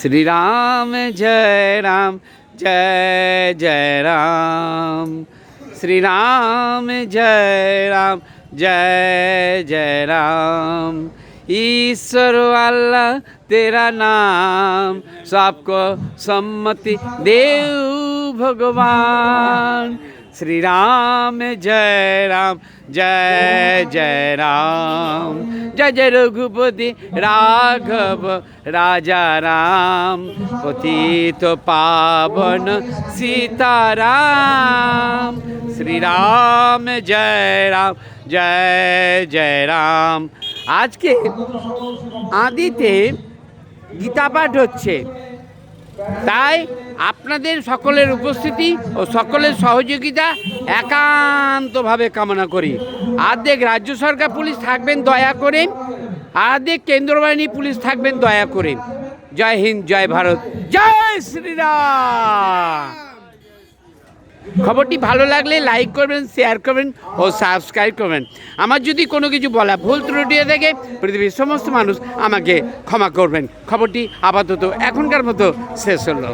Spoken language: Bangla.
श्री राम जय राम जय जय राम। श्री राम जय राम जय जय राम। ईश्वर अल्लाह तेरा नाम, सबको सम्मति देव भगवान। श्री राम जय राम जय जय राम। जय जय रघुपति राघव राजा राम। पतित पावन सीताराम। श्री राम जय राम जय जय राम। আজকে আদিতে গীতা পাঠ হচ্ছে, তাই আপনাদের সকলের উপস্থিতি ও সকলের সহযোগিতা একান্তভাবে কামনা করি। আর্ধেক রাজ্য সরকার পুলিশ থাকবেন দয়া করে, আর্ধেক কেন্দ্র বাহিনী পুলিশ থাকবেন দয়া করে। জয় হিন্দ, জয় ভারত, জয় শ্রীরাম। খবরটি ভালো লাগলে লাইক করবেন, শেয়ার করবেন ও সাবস্ক্রাইব করবেন। আমার যদি কোনো কিছু বলা ভুল ত্রুটি থাকে পৃথিবীর সমস্ত মানুষ আমাকে ক্ষমা করবেন। খবরটি আপাতত এখনকার মতো শেষ হলো।